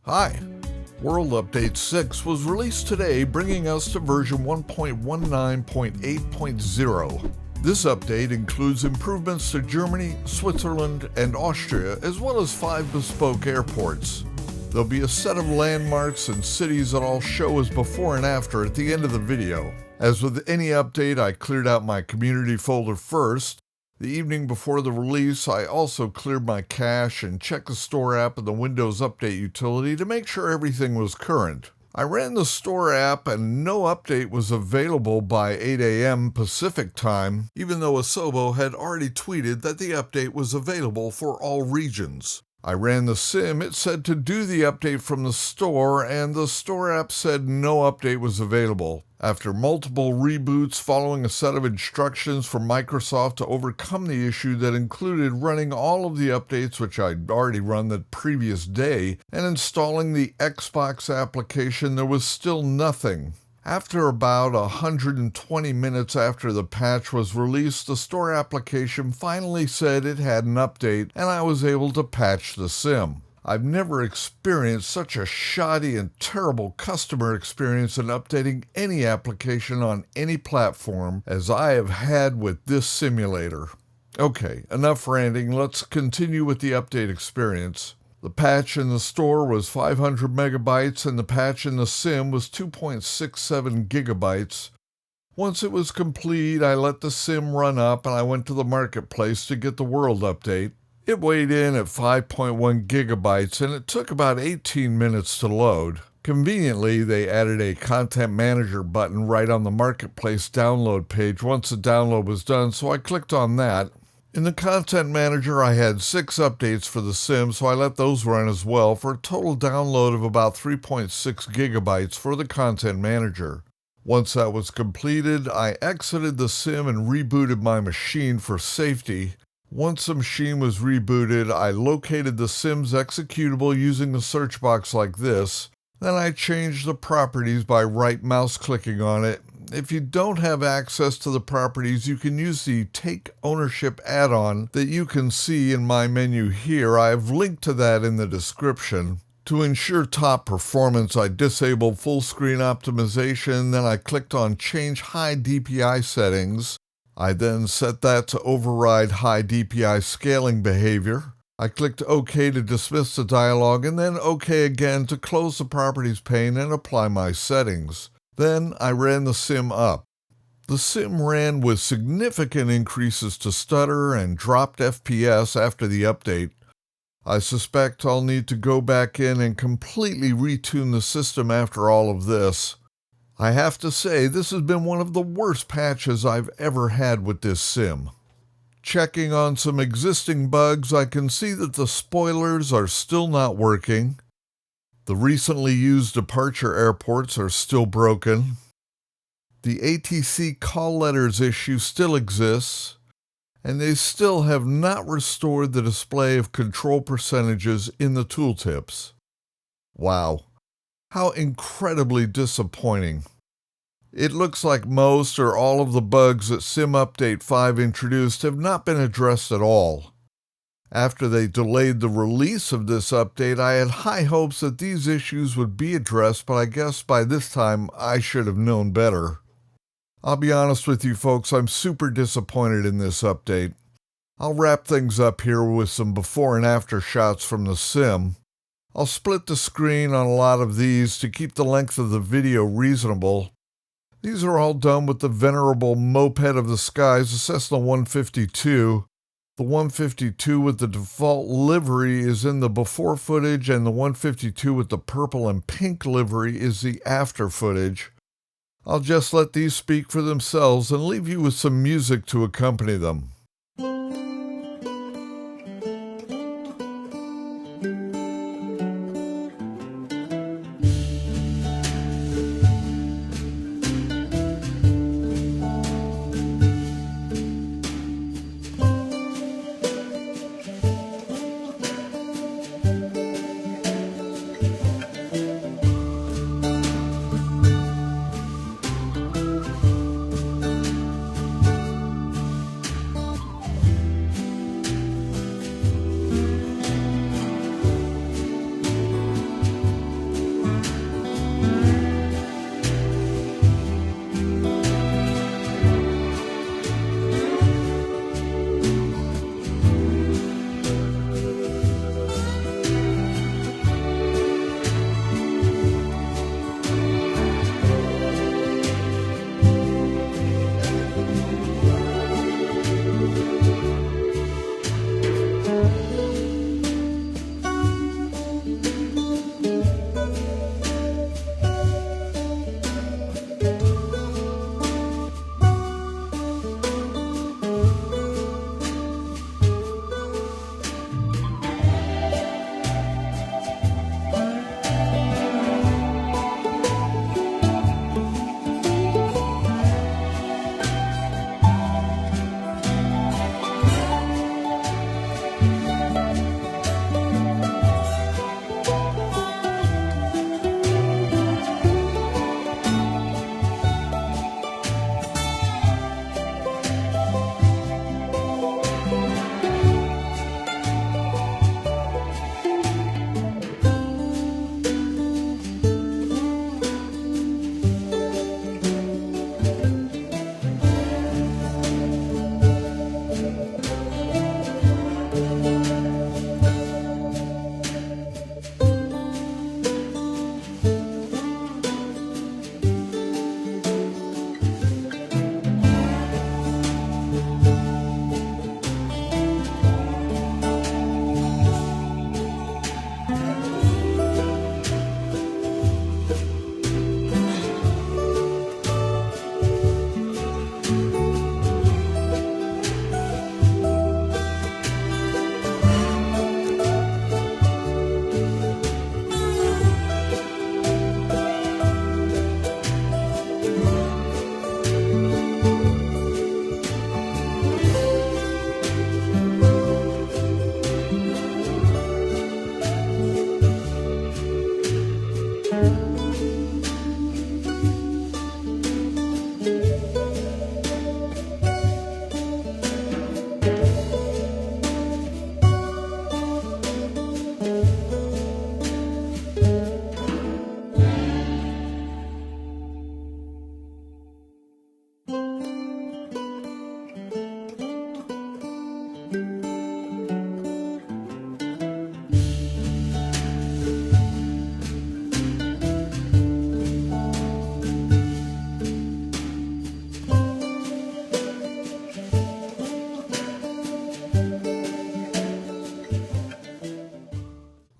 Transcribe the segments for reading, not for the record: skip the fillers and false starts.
Hi! World Update 6 was released today, bringing us to version 1.19.8.0. This update includes improvements to Germany, Switzerland, and Austria, as well as 5 bespoke airports. There'll be a set of landmarks and cities that I'll show as before and after at the end of the video. As with any update, I cleared out my community folder first. The evening before the release, I also cleared my cache and checked the store app and the Windows Update utility to make sure everything was current. I ran the store app and no update was available by 8 a.m. Pacific time, even though Asobo had already tweeted that the update was available for all regions. I ran the sim, it said to do the update from the store, and the store app said no update was available. After multiple reboots following a set of instructions from Microsoft to overcome the issue that included running all of the updates which I'd already run the previous day, and installing the Xbox application, there was still nothing. After about 120 minutes after the patch was released, the store application finally said it had an update and I was able to patch the sim. I've never experienced such a shoddy and terrible customer experience in updating any application on any platform as I have had with this simulator. Okay, enough ranting, let's continue with the update experience. The patch in the store was 500 megabytes and the patch in the sim was 2.67 gigabytes. Once it was complete, I let the sim run up and I went to the marketplace to get the world update. It weighed in at 5.1 gigabytes and it took about 18 minutes to load. Conveniently, they added a Content Manager button right on the marketplace download page once the download was done, so I clicked on that. In the Content Manager, I had 6 updates for the sim, so I let those run as well for a total download of about 3.6 gigabytes for the Content Manager. Once that was completed, I exited the sim and rebooted my machine for safety. Once the machine was rebooted, I located the sim's executable using the search box like this. Then I changed the properties by right mouse clicking on it. If you don't have access to the properties, you can use the Take Ownership add-on that you can see in my menu here. I have linked to that in the description. To ensure top performance, I disabled full screen optimization, then I clicked on Change High DPI settings. I then set that to override high DPI scaling behavior. I clicked OK to dismiss the dialog and then OK again to close the Properties pane and apply my settings. Then I ran the sim up. The sim ran with significant increases to stutter and dropped FPS after the update. I suspect I'll need to go back in and completely retune the system after all of this. I have to say, this has been one of the worst patches I've ever had with this sim. Checking on some existing bugs, I can see that the spoilers are still not working. The recently used departure airports are still broken. The ATC call letters issue still exists, and they still have not restored the display of control percentages in the tooltips. Wow, how incredibly disappointing. It looks like most or all of the bugs that Sim Update 5 introduced have not been addressed at all. After they delayed the release of this update, I had high hopes that these issues would be addressed, but I guess by this time I should have known better. I'll be honest with you folks, I'm super disappointed in this update. I'll wrap things up here with some before and after shots from the sim. I'll split the screen on a lot of these to keep the length of the video reasonable. These are all done with the venerable moped of the skies, the Cessna 152. The 152 with the default livery is in the before footage, and the 152 with the purple and pink livery is the after footage. I'll just let these speak for themselves and leave you with some music to accompany them.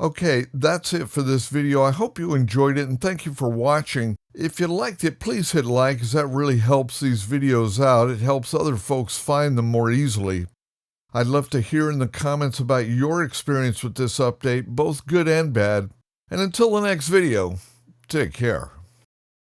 Okay, that's it for this video. I hope you enjoyed it and thank you for watching. If you liked it, please hit like, as that really helps these videos out. It helps other folks find them more easily. I'd love to hear in the comments about your experience with this update, both good and bad. And until the next video, take care.